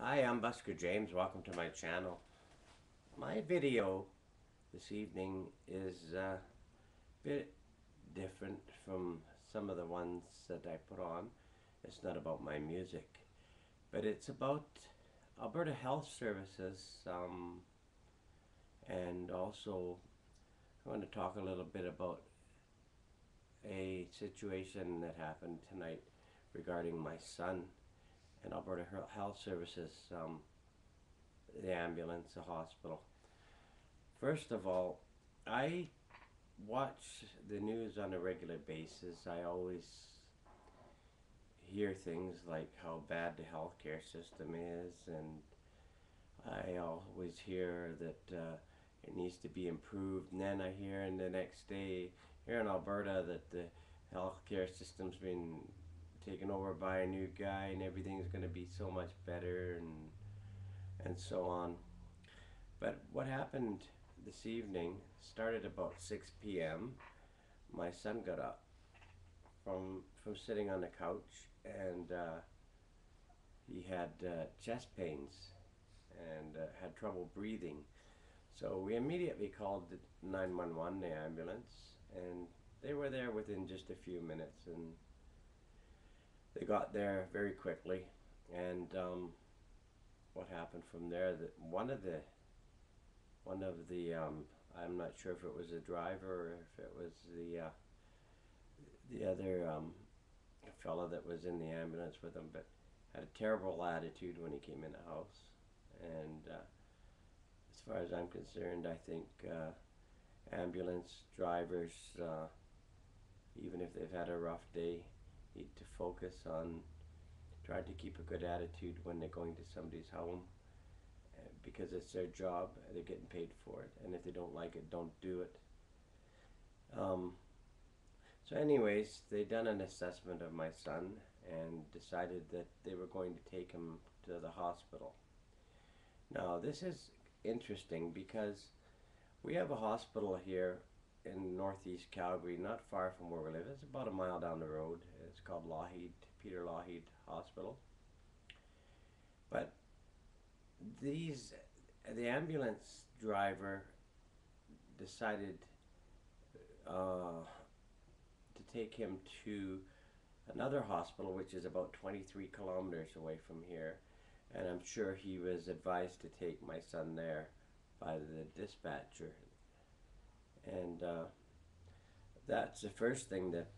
Hi, I'm Busker James. Welcome to my channel. My video this evening is a bit different from some of the ones that I put on. It's not about my music, but it's about Alberta Health Services, and also I want to talk a little bit about a situation that happened tonight regarding my son and Alberta Health Services, the ambulance, the hospital. First of all, I watch the news on a regular basis. I always hear things like how bad the healthcare system is, and I always hear that it needs to be improved. And then I hear in the next day here in Alberta that the healthcare system's been taken over by a new guy and everything's going to be so much better, and so on. But what happened this evening started about 6 p.m. My son got up from sitting on the couch, and he had chest pains and had trouble breathing. So we immediately called the 911, the ambulance, and they were there within just a few minutes, and they got there very quickly. And what happened from there, that one of the I'm not sure if it was the driver or if it was the other fellow that was in the ambulance with him, but had a terrible attitude when he came in the house. And as far as I'm concerned, I think ambulance drivers, even if they've had a rough day, need to focus on trying to keep a good attitude when they're going to somebody's home, because it's their job. They're getting paid for it, and if they don't like it, don't do it. So anyways, they done an assessment of my son and decided that they were going to take him to the hospital. Now this is interesting because we have a hospital here in northeast Calgary, not far from where we live. It's about a mile down the road. It's called Peter Lougheed Hospital. But the ambulance driver decided to take him to another hospital, which is about 23 kilometers away from here, and I'm sure he was advised to take my son there by the dispatcher. And that's the first thing that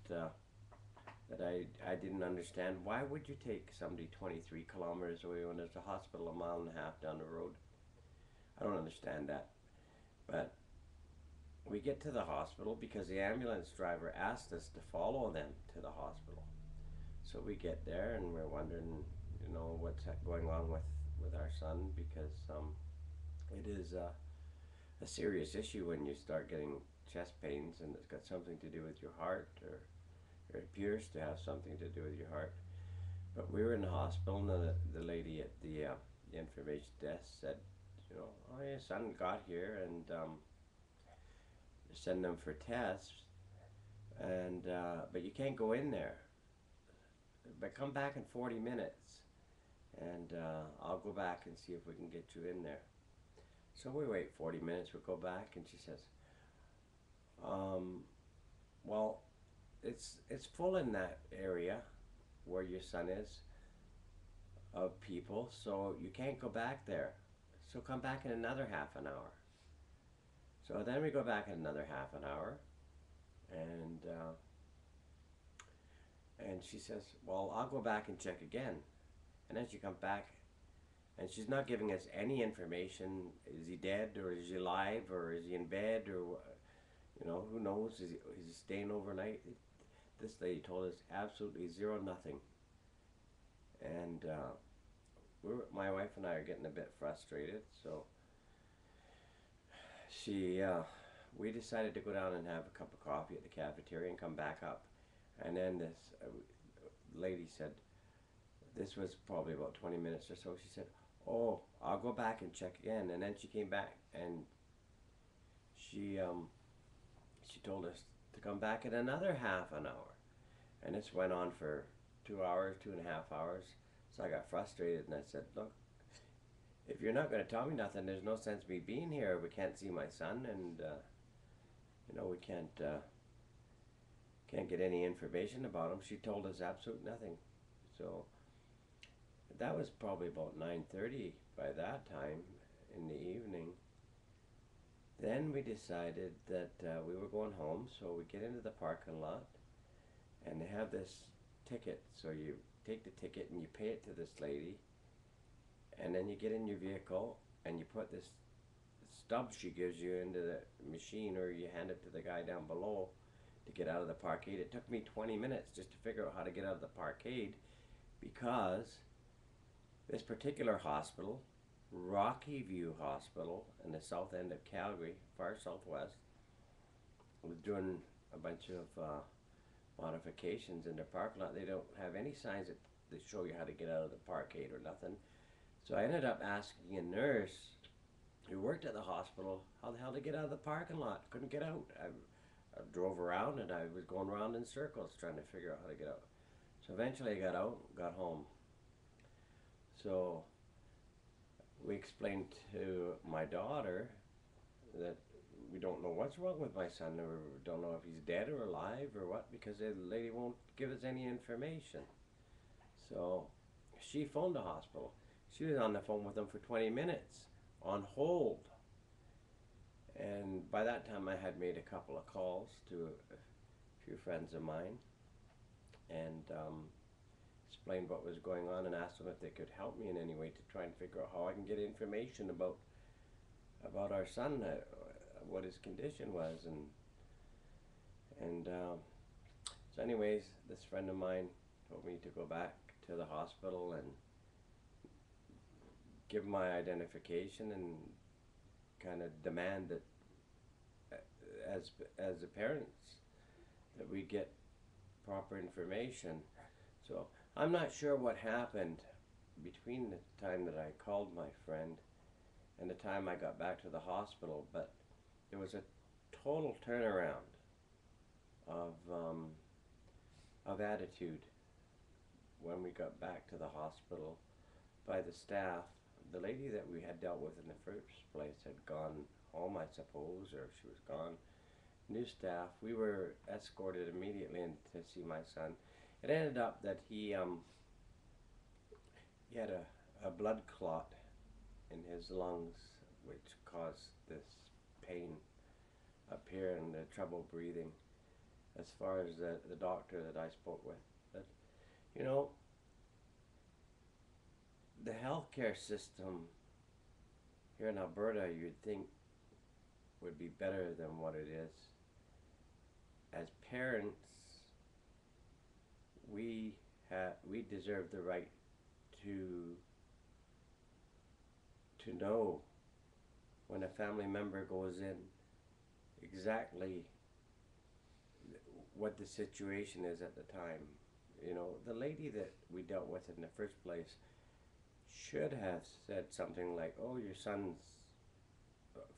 I didn't understand. Why would you take somebody 23 kilometers away when there's a hospital a mile and a half down the road? I don't understand that. But we get to the hospital because the ambulance driver asked us to follow them to the hospital. So we get there and we're wondering, what's going on with our son, because it is a serious issue when you start getting chest pains, and it's got something to do with your heart, or it appears to have something to do with your heart. But we were in the hospital, and the lady at the information desk said, oh, your son got here, and send them for tests, and but you can't go in there. But come back in 40 minutes, and I'll go back and see if we can get you in there. So we wait 40 minutes, we go back, and she says, well, it's full in that area where your son is, of people, so you can't go back there. So come back in another half an hour. So then we go back in another half an hour, and she says, well, I'll go back and check again. And then she comes back, and she's not giving us any information. Is he dead, or is he alive, or is he in bed, or who knows? Is he staying overnight? This lady told us absolutely zero, nothing. And my wife and I are getting a bit frustrated, so we decided to go down and have a cup of coffee at the cafeteria and come back up. And then this lady said, this was probably about 20 minutes or so, she said, oh, I'll go back and check again. And then she came back, and she told us to come back in another half an hour. And this went on for 2 hours, 2.5 hours. So I got frustrated, and I said, look, if you're not going to tell me nothing, there's no sense me being here. We can't see my son, and we can't get any information about him. She told us absolutely nothing. So that was probably about 9:30 by that time in the evening. Then we decided that we were going home, so we get into the parking lot, and they have this ticket. So you take the ticket and you pay it to this lady, and then you get in your vehicle and you put this stub she gives you into the machine, or you hand it to the guy down below to get out of the parkade. It took me 20 minutes just to figure out how to get out of the parkade, because this particular hospital, Rockyview Hospital in the south end of Calgary, far southwest, was doing a bunch of modifications in their parking lot. They don't have any signs that show you how to get out of the parkade or nothing. So I ended up asking a nurse who worked at the hospital how the hell to get out of the parking lot. Couldn't get out. I drove around, and I was going around in circles trying to figure out how to get out. So eventually I got out, got home. So we explained to my daughter that we don't know what's wrong with my son, or don't know if he's dead or alive or what, because the lady won't give us any information. So she phoned the hospital. She was on the phone with them for 20 minutes on hold. And by that time I had made a couple of calls to a few friends of mine, and explained what was going on, and asked them if they could help me in any way to try and figure out how I can get information about our son, what his condition was, and so anyways, this friend of mine told me to go back to the hospital and give my identification and kind of demand that as the parents that we get proper information. So I'm not sure what happened between the time that I called my friend and the time I got back to the hospital, but it was a total turnaround of attitude when we got back to the hospital by the staff. The lady that we had dealt with in the first place had gone home, I suppose, or she was gone. New staff. We were escorted immediately in to see my son. It ended up that he had a blood clot in his lungs, which caused this pain up here and the trouble breathing, as far as the doctor that I spoke with. But, you know, the healthcare system here in Alberta, you'd think, would be better than what it is. As parents, we deserve the right to know when a family member goes in exactly what the situation is at the time. You know, the lady that we dealt with in the first place should have said something like, "Oh, your son's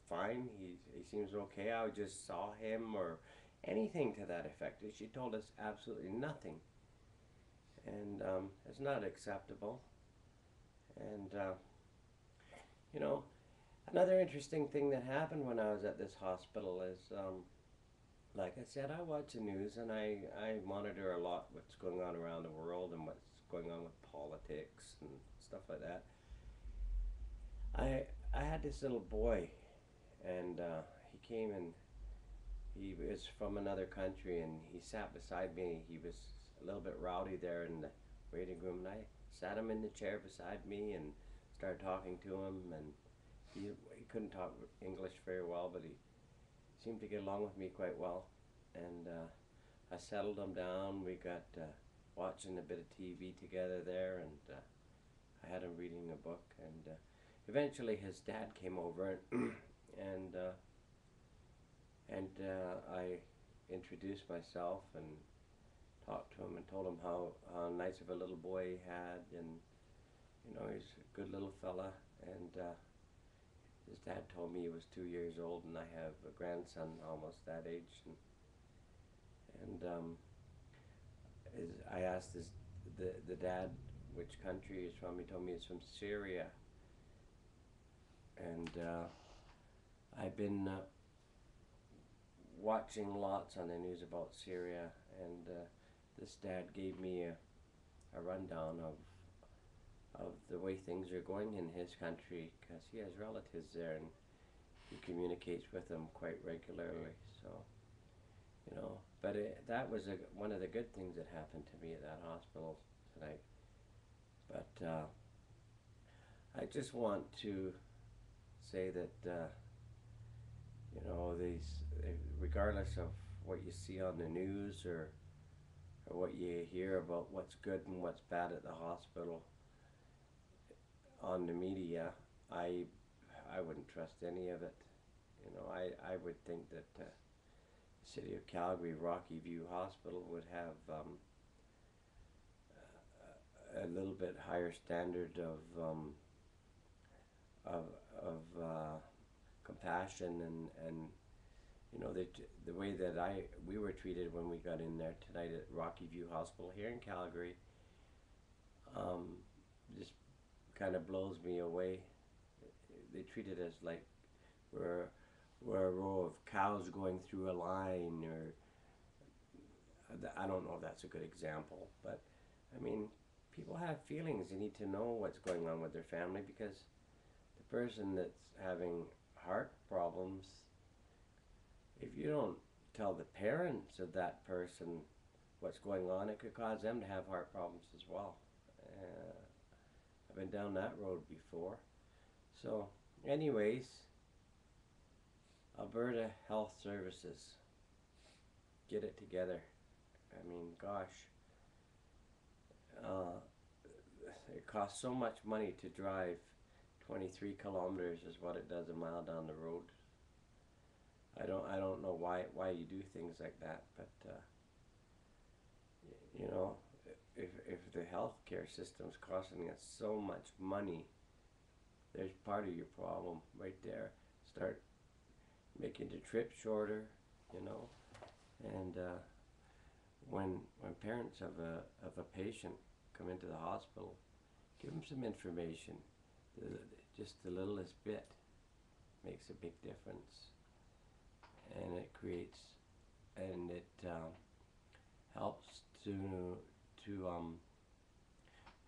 fine. He seems okay. I just saw him," or anything to that effect. She told us absolutely nothing, and it's not acceptable. And you know, another interesting thing that happened when I was at this hospital is, like I said, I watch the news, and I monitor a lot what's going on around the world and what's going on with politics and stuff like that. I had this little boy, and he came, and he was from another country, and he sat beside me. He was a little bit rowdy there in the waiting room, and I sat him in the chair beside me and started talking to him, and he couldn't talk English very well, but he seemed to get along with me quite well. And I settled him down. We got watching a bit of TV together there, and I had him reading a book, and eventually his dad came over, and I introduced myself and talked to him and told him how nice of a little boy he had, and you know, he's a good little fella. And his dad told me he was 2 years old, and I have a grandson almost that age. And I asked the dad which country he's from. He told me he's from Syria. And I've been watching lots on the news about Syria, and this dad gave me a rundown of the way things are going in his country, because he has relatives there and he communicates with them quite regularly. So, you know, but that was one of the good things that happened to me at that hospital tonight. But I just want to say that you know, regardless of what you see on the news, or what you hear about what's good and what's bad at the hospital on the media, I wouldn't trust any of it. You know, I would think that the city of Calgary Rockyview Hospital would have a little bit higher standard of compassion, and you know, the way that we were treated when we got in there tonight at Rockyview Hospital here in Calgary just kind of blows me away. They treated us like we're a row of cows going through a line, or I don't know if that's a good example, but I mean, people have feelings. They need to know what's going on with their family, because the person that's having heart problems, if you don't tell the parents of that person what's going on, it could cause them to have heart problems as well. I've been down that road before. So anyways, Alberta Health Services, get it together. I mean, gosh, it costs so much money to drive 23 kilometers is what it does a mile down the road. I don't know why you do things like that, but you know, if the healthcare system's costing us so much money, there's part of your problem right there. Start making the trip shorter, you know, and when parents of a patient come into the hospital, give them some information. Just the littlest bit makes a big difference, and it creates, and it helps to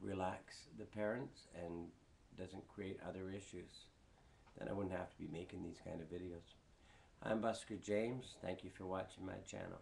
relax the parents and doesn't create other issues. Then I wouldn't have to be making these kind of videos. I'm Busker James. Thank you for watching my channel.